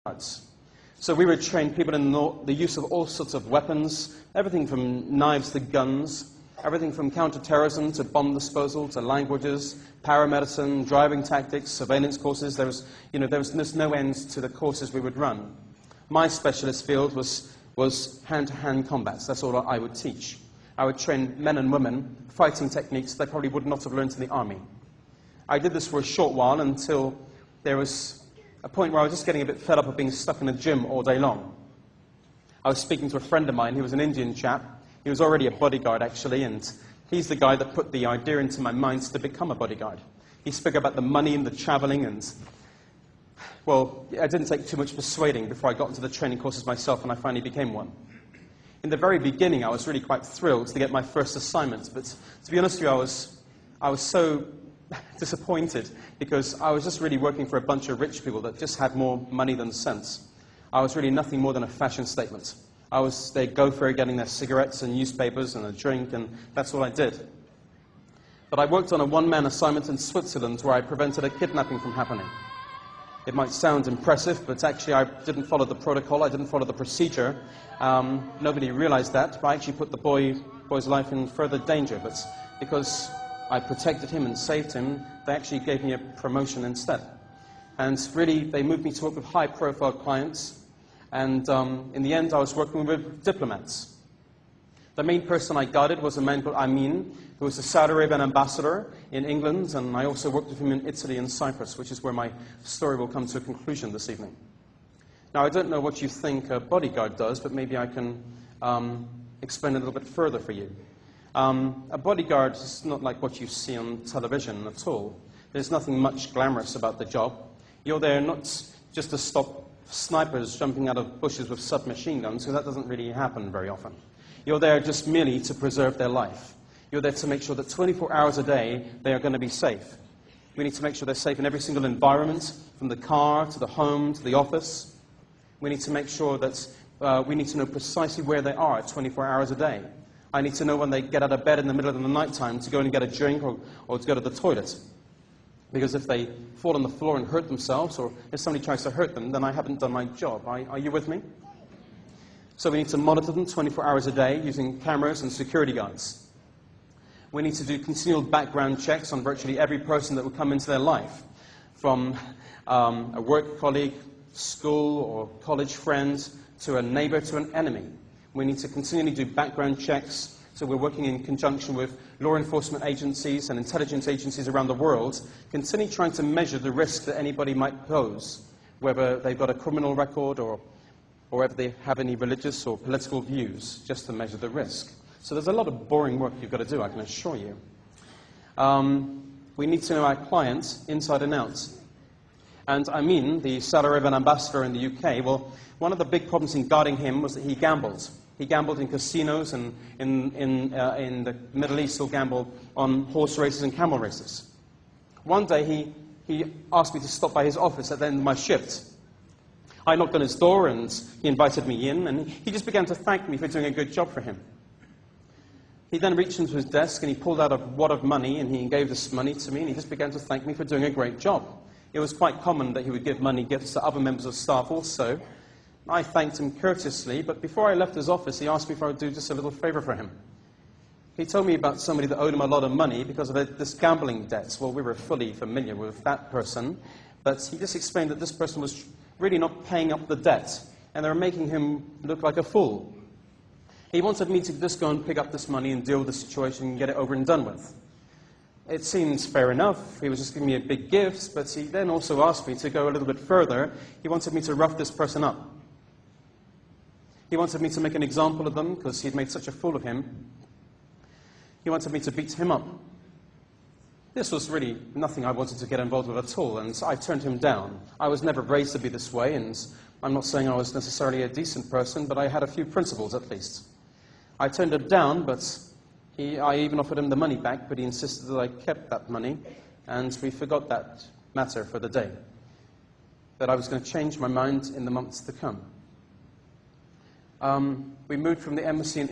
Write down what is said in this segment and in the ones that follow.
bodyguards. So we would train people in the use of all sorts of weapons, everything from knives to guns, everything from counter-terrorism to bomb disposal to languages, paramedicine, driving tactics, surveillance courses. There was no end to the courses we would run. My specialist field was hand-to-hand combat. That's all I would teach. I would train men and women fighting techniques they probably would not have learned in the army. I did this for a short while until there was a point where I was just getting a bit fed up of being stuck in a gym all day long. I was speaking to a friend of mine. He was an Indian chap. He was already a bodyguard, actually, and he's the guy that put the idea into my mind to become a bodyguard. He spoke about the money and the traveling, and, well, it didn't take too much persuading before I got into the training courses myself, and I finally became one. In the very beginning, I was really quite thrilled to get my first assignment, but to be honest with you, I was so disappointed because I was just really working for a bunch of rich people that just had more money than sense. I was really nothing more than a fashion statement. They'd go for getting their cigarettes and newspapers and a drink, and that's all I did. But I worked on a one-man assignment in Switzerland where I prevented a kidnapping from happening. It might sound impressive, but actually I didn't follow the protocol, I didn't follow the procedure. Nobody realized that, but I actually put the boy's life in further danger. But because I protected him and saved him, they actually gave me a promotion instead. And really, they moved me to work with high-profile clients. And in the end, I was working with diplomats. The main person I guided was a man called Amin, who was the Saudi Arabian ambassador in England, and I also worked with him in Italy and Cyprus, which is where my story will come to a conclusion this evening. Now, I don't know what you think a bodyguard does, but maybe I can explain a little bit further for you. A bodyguard is not like what you see on television at all. There's nothing much glamorous about the job. You're there not just to stop snipers jumping out of bushes with submachine guns, because that doesn't really happen very often. You're there just merely to preserve their life. You're there to make sure that 24 hours a day they are going to be safe. We need to make sure they're safe in every single environment, from the car to the home to the office. We need to make sure that we need to know precisely where they are 24 hours a day. I need to know when they get out of bed in the middle of the night time to go and get a drink or to go to the toilet. Because if they fall on the floor and hurt themselves, or if somebody tries to hurt them, then I haven't done my job. Are you with me? So we need to monitor them 24 hours a day using cameras and security guards. We need to do continual background checks on virtually every person that will come into their life, from a work colleague, school or college friend, to a neighbor, to an enemy. We need to continually do background checks. So we're working in conjunction with law enforcement agencies and intelligence agencies around the world, continually trying to measure the risk that anybody might pose, whether they've got a criminal record or whether they have any religious or political views, just to measure the risk. So there's a lot of boring work you've got to do, I can assure you. We need to know our clients inside and out. And I mean, the Saudi Arabian ambassador in the UK, well, one of the big problems in guarding him was that he gambled. He gambled in casinos, and in the Middle East he'll gamble on horse races and camel races. One day he asked me to stop by his office at the end of my shift. I knocked on his door and he invited me in, and he just began to thank me for doing a good job for him. He then reached into his desk and he pulled out a wad of money, and he gave this money to me, and he just began to thank me for doing a great job. It was quite common that he would give money gifts to other members of staff also. I thanked him courteously, but before I left his office, he asked me if I would do just a little favor for him. He told me about somebody that owed him a lot of money because of this gambling debt. Well, we were fully familiar with that person, but he just explained that this person was really not paying up the debt, and they were making him look like a fool. He wanted me to just go and pick up this money and deal with the situation and get it over and done with. It seems fair enough. He was just giving me a big gift, but he then also asked me to go a little bit further. He wanted me to rough this person up. He wanted me to make an example of them because he'd made such a fool of him. He wanted me to beat him up. This was really nothing I wanted to get involved with at all, and I turned him down. I was never raised to be this way, and I'm not saying I was necessarily a decent person, but I had a few principles at least. I turned him down, but I even offered him the money back, but he insisted that I kept that money, and we forgot that matter for the day. But I was going to change my mind in the months to come. We moved from the embassy in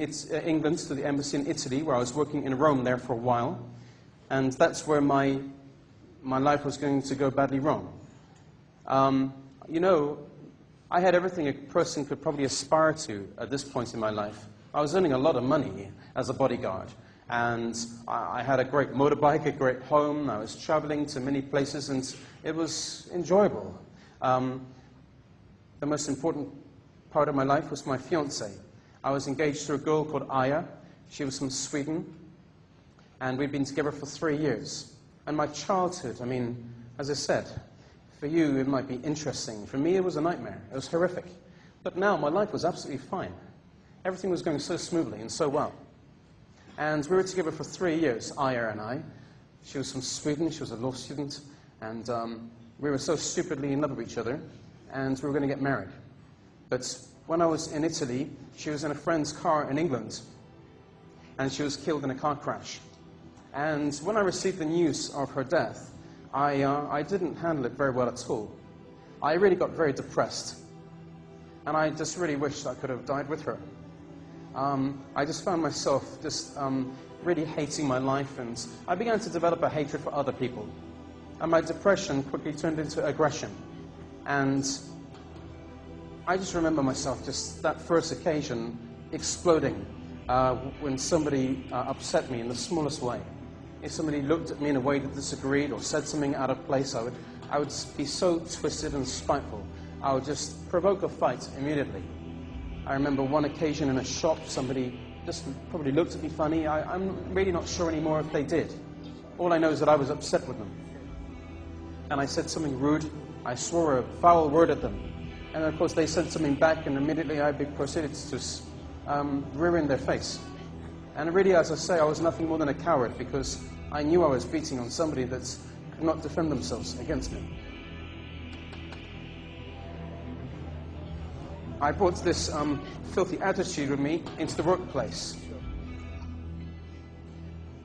England to the embassy in Italy, where I was working in Rome there for a while. And that's where my life was going to go badly wrong. I had everything a person could probably aspire to at this point in my life. I was earning a lot of money as a bodyguard, and I had a great motorbike, a great home. I was traveling to many places, and it was enjoyable. The most important part of my life was my fiancée. I was engaged to a girl called Aya. She was from Sweden, and we'd been together for 3 years. And my childhood, I mean, as I said, for you it might be interesting. For me it was a nightmare. It was horrific. But now my life was absolutely fine. Everything was going so smoothly and so well. And we were together for 3 years, Aya and I. She was from Sweden, she was a law student, and we were so stupidly in love with each other, and we were going to get married. But when I was in Italy, she was in a friend's car in England, and she was killed in a car crash. And when I received the news of her death, I didn't handle it very well at all. I really got very depressed, and I just really wished I could have died with her. I just found myself just really hating my life, and I began to develop a hatred for other people. And my depression quickly turned into aggression. And I just remember myself, just that first occasion, exploding when somebody upset me in the smallest way. If somebody looked at me in a way that disagreed or said something out of place, I would be so twisted and spiteful. I would just provoke a fight immediately. I remember one occasion in a shop, somebody just probably looked at me funny. I'm really not sure anymore if they did. All I know is that I was upset with them. And I said something rude. I swore a foul word at them. And of course they said something back, and immediately I proceeded to ruin their face. And really, as I say, I was nothing more than a coward, because I knew I was beating on somebody that could not defend themselves against me. I brought this filthy attitude with me into the workplace.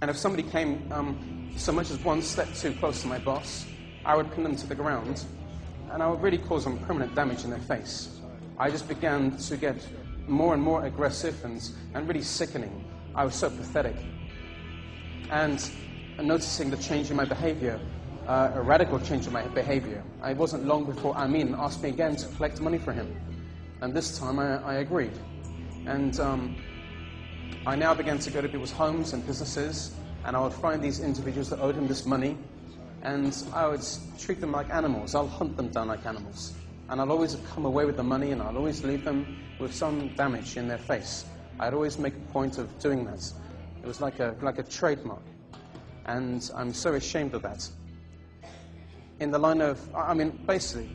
And if somebody came so much as one step too close to my boss, I would pin them to the ground, and I would really cause them permanent damage in their face. I just began to get more and more aggressive and really sickening. I was so pathetic. And noticing the change in my behavior, a radical change in my behavior, it wasn't long before Amin asked me again to collect money for him. And this time I agreed. And I now began to go to people's homes and businesses, and I would find these individuals that owed him this money, and I would treat them like animals. I'll hunt them down like animals. And I'll always come away with the money, and I'll always leave them with some damage in their face. I'd always make a point of doing that. It was like a trademark. And I'm so ashamed of that. In the line of, basically,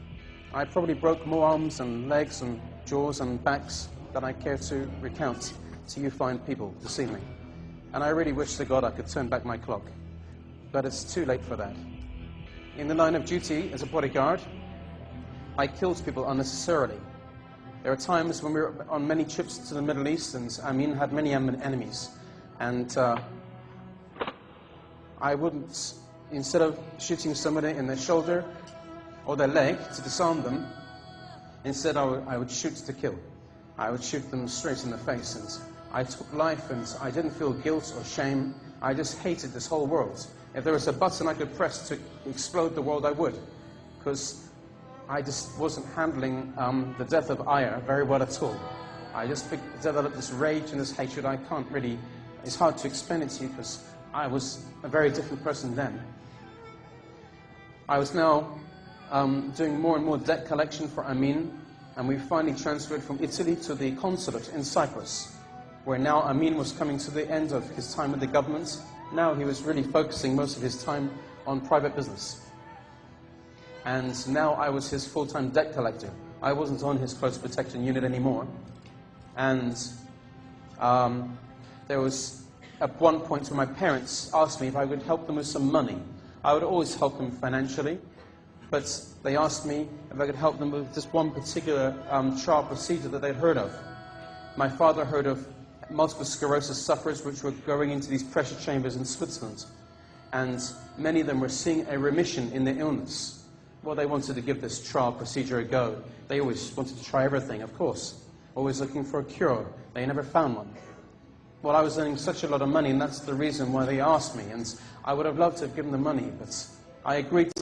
I probably broke more arms and legs and jaws and backs than I care to recount to you fine people this evening. And I really wish to God I could turn back my clock. But it's too late for that. In the line of duty as a bodyguard, I killed people unnecessarily. There are times when we were on many trips to the Middle East, and Amin had many enemies. And I wouldn't, instead of shooting somebody in their shoulder or their leg to disarm them, instead I would shoot to kill. I would shoot them straight in the face, and I took life, and I didn't feel guilt or shame. I just hated this whole world. If there was a button I could press to explode the world, I would, because I just wasn't handling the death of Aya very well at all. I just developed this rage and this hatred. I can't really, it's hard to explain it to you, because I was a very different person then. I was now doing more and more debt collection for Amin, and we finally transferred from Italy to the consulate in Cyprus, where now Amin was coming to the end of his time with the government. Now he was really focusing most of his time on private business. And now I was his full-time debt collector. I wasn't on his close protection unit anymore. And there was at one point where my parents asked me if I would help them with some money. I would always help them financially, but they asked me if I could help them with this one particular trial procedure that they'd heard of. My father heard of multiple sclerosis sufferers which were going into these pressure chambers in Switzerland, and many of them were seeing a remission in their illness. Well, they wanted to give this trial procedure a go. They always wanted to try everything, of course, always looking for a cure. They never found one. Well, I was earning such a lot of money, and that's the reason why they asked me, and I would have loved to have given them money, but I agreed